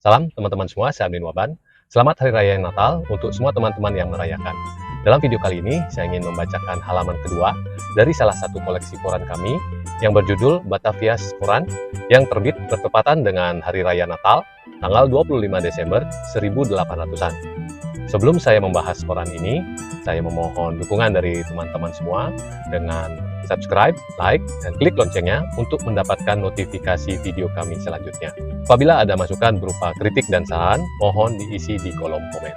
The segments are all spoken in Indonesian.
Salam teman-teman semua, saya Amin Waban. Selamat Hari Raya Natal untuk semua teman-teman yang merayakan. Dalam video kali ini, saya ingin membacakan halaman kedua dari salah satu koleksi koran kami yang berjudul Batavia's Koran yang terbit bertepatan dengan Hari Raya Natal, tanggal 25 Desember 1800-an. Sebelum saya membahas koran ini, saya memohon dukungan dari teman-teman semua dengan subscribe, like, dan klik loncengnya untuk mendapatkan notifikasi video kami selanjutnya. Apabila ada masukan berupa kritik dan saran, mohon diisi di kolom komen.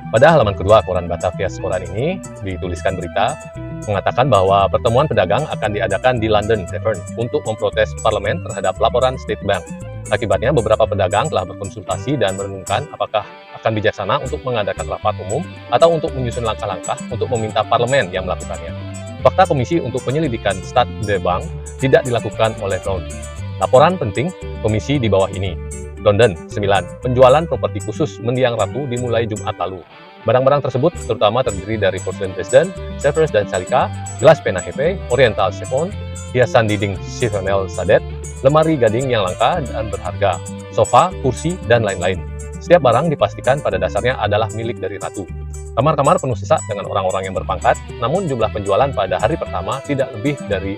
Pada halaman kedua koran Batavia's Koran ini, dituliskan berita mengatakan bahwa pertemuan pedagang akan diadakan di London Tavern untuk memprotes parlemen terhadap laporan State Bank. Akibatnya, beberapa pedagang telah berkonsultasi dan merenungkan apakah akan bijaksana untuk mengadakan rapat umum atau untuk menyusun langkah-langkah untuk meminta parlemen yang melakukannya. Fakta Komisi untuk Penyelidikan Stade de Bank tidak dilakukan oleh Brown. Laporan penting komisi di bawah ini. London 9. Penjualan properti khusus Mendiang Ratu dimulai Jumat lalu. Barang-barang tersebut terutama terdiri dari porselen Dresden, Sevres dan Salika, gelas pena Hefe, Oriental Chiffon, hiasan dinding Chiffonier Sadet, lemari gading yang langka dan berharga, sofa, kursi, dan lain-lain. Setiap barang dipastikan pada dasarnya adalah milik dari ratu. Kamar-kamar penuh sesak dengan orang-orang yang berpangkat, namun jumlah penjualan pada hari pertama tidak lebih dari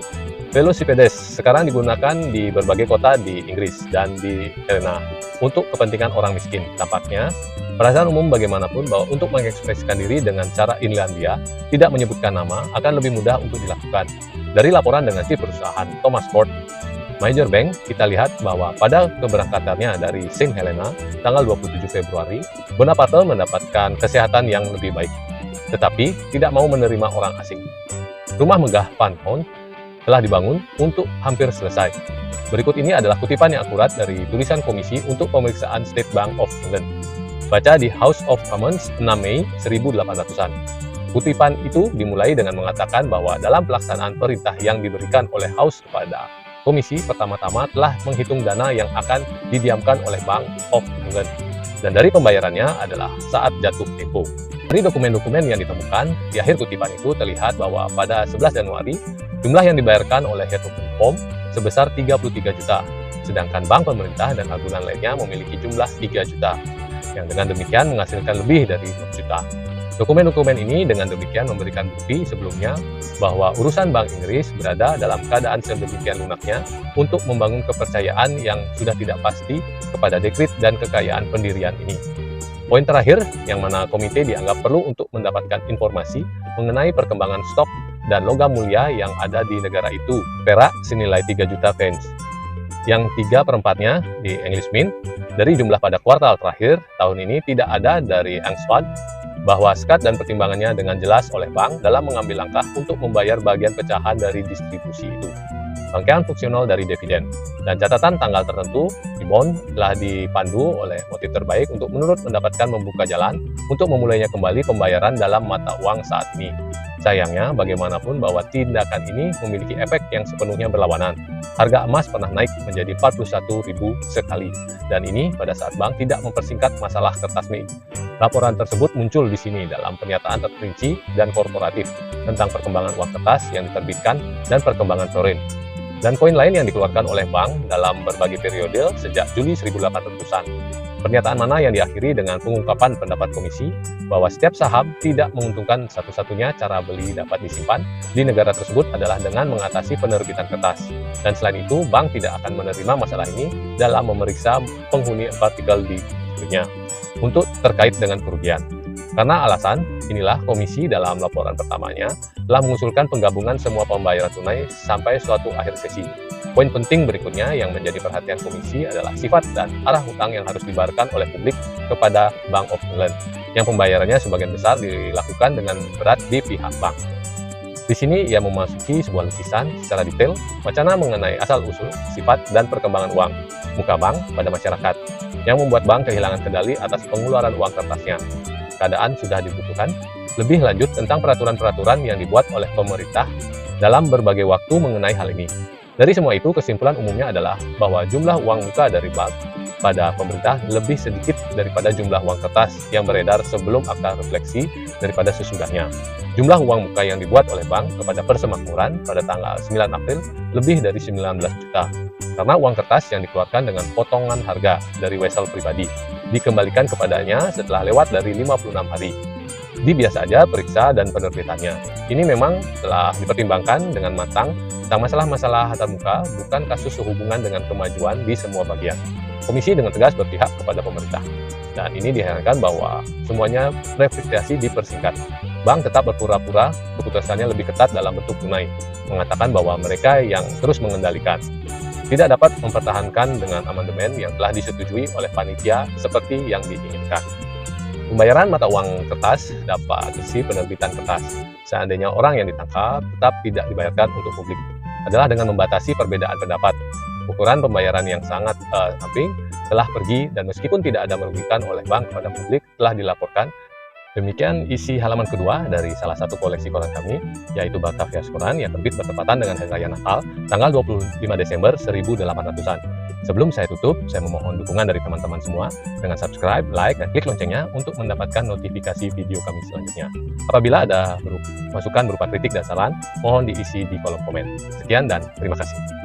velocipedes. Sekarang digunakan di berbagai kota di Inggris dan di Helena untuk kepentingan orang miskin. Tampaknya, perasaan umum bagaimanapun bahwa untuk mengekspresikan diri dengan cara Inlandia, tidak menyebutkan nama, akan lebih mudah untuk dilakukan. Dari laporan dengan chief perusahaan Thomas Ford, Major Bank, kita lihat bahwa pada keberangkatannya dari Saint Helena tanggal 27 Februari, Bonaparte mendapatkan kesehatan yang lebih baik, tetapi tidak mau menerima orang asing. Rumah megah Van Hout telah dibangun untuk hampir selesai. Berikut ini adalah kutipan yang akurat dari tulisan Komisi untuk Pemeriksaan State Bank of England. Baca di House of Commons 6 Mei 1800-an. Kutipan itu dimulai dengan mengatakan bahwa dalam pelaksanaan perintah yang diberikan oleh House kepada Komisi, pertama-tama telah menghitung dana yang akan didiamkan oleh Bank of England, dan dari pembayarannya adalah saat jatuh tempo. Dari dokumen-dokumen yang ditemukan, di akhir kutipan itu terlihat bahwa pada 11 Januari, jumlah yang dibayarkan oleh Head of Home sebesar 33 juta, sedangkan bank pemerintah dan agunan lainnya memiliki jumlah 3 juta, yang dengan demikian menghasilkan lebih dari 6 juta. Dokumen-dokumen ini dengan demikian memberikan bukti sebelumnya bahwa urusan Bank Inggris berada dalam keadaan sedemikian lunaknya untuk membangun kepercayaan yang sudah tidak pasti kepada dekrit dan kekayaan pendirian ini. Poin terakhir, yang mana komite dianggap perlu untuk mendapatkan informasi mengenai perkembangan stok dan logam mulia yang ada di negara itu, perak senilai 3 juta pence, yang 3/4-nya di English Mint. Dari jumlah pada kuartal terakhir tahun ini tidak ada dari Oxford, bahwa sekat dan pertimbangannya dengan jelas oleh bank dalam mengambil langkah untuk membayar bagian pecahan dari distribusi itu. Rangkaian fungsional dari dividen dan catatan tanggal tertentu di bond telah dipandu oleh motif terbaik untuk menurut mendapatkan membuka jalan untuk memulainya kembali pembayaran dalam mata uang saat ini. Sayangnya, bagaimanapun bahwa tindakan ini memiliki efek yang sepenuhnya berlawanan. Harga emas pernah naik menjadi 41.000 sekali, dan ini pada saat bank tidak mempersingkat masalah kertas Mei. Laporan tersebut muncul di sini dalam pernyataan terperinci dan korporatif tentang perkembangan uang kertas yang diterbitkan dan perkembangan florin dan koin lain yang dikeluarkan oleh bank dalam berbagai periode sejak Juli 1800-an. Pernyataan mana yang diakhiri dengan pengungkapan pendapat komisi bahwa setiap saham tidak menguntungkan, satu-satunya cara beli dapat disimpan di negara tersebut adalah dengan mengatasi penerbitan kertas. Dan selain itu, bank tidak akan menerima masalah ini dalam memeriksa penghuni partikel di dunia untuk terkait dengan kerugian. Karena alasan inilah komisi dalam laporan pertamanya telah mengusulkan penggabungan semua pembayaran tunai sampai suatu akhir sesi. Poin penting berikutnya yang menjadi perhatian komisi adalah sifat dan arah hutang yang harus dibayarkan oleh publik kepada Bank of England, yang pembayarannya sebagian besar dilakukan dengan berat di pihak bank. Di sini ia memasuki sebuah lukisan secara detail wacana mengenai asal-usul, sifat, dan perkembangan uang muka bank pada masyarakat, yang membuat bank kehilangan kendali atas pengeluaran uang kertasnya. Keadaan sudah dibutuhkan lebih lanjut tentang peraturan-peraturan yang dibuat oleh pemerintah dalam berbagai waktu mengenai hal ini. Dari semua itu, kesimpulan umumnya adalah bahwa jumlah uang muka dari bank pada pemerintah lebih sedikit daripada jumlah uang kertas yang beredar sebelum akta refleksi daripada sesudahnya. Jumlah uang muka yang dibuat oleh bank kepada persemakmuran pada tanggal 9 April lebih dari 19 juta. karena uang kertas yang dikeluarkan dengan potongan harga dari Wesel pribadi dikembalikan kepadanya setelah lewat dari 56 hari. Di biasa aja periksa dan penerbitannya. Ini memang telah dipertimbangkan dengan matang tentang masalah-masalah antarmuka, bukan kasus sehubungan dengan kemajuan di semua bagian. Komisi dengan tegas berpihak kepada pemerintah. Dan ini diherankan bahwa semuanya repatriasi dipersingkat. Bank tetap berpura-pura keputusannya lebih ketat dalam bentuk tunai, mengatakan bahwa mereka yang terus mengendalikan. Tidak dapat mempertahankan dengan amandemen yang telah disetujui oleh panitia seperti yang diinginkan. Pembayaran mata uang kertas dapat isi penerbitan kertas. Seandainya orang yang ditangkap tetap tidak dibayarkan untuk publik, adalah dengan membatasi perbedaan pendapat. Ukuran pembayaran yang sangat samping telah pergi dan meskipun tidak ada merugikan oleh bank kepada publik telah dilaporkan. Demikian isi halaman kedua dari salah satu koleksi koran kami, yaitu Batavia Koran yang terbit bertepatan dengan Hari Raya Natal, tanggal 25 Desember 1800-an. Sebelum saya tutup, saya memohon dukungan dari teman-teman semua dengan subscribe, like, dan klik loncengnya untuk mendapatkan notifikasi video kami selanjutnya. Apabila ada masukan berupa kritik dan saran, mohon diisi di kolom komen. Sekian dan terima kasih.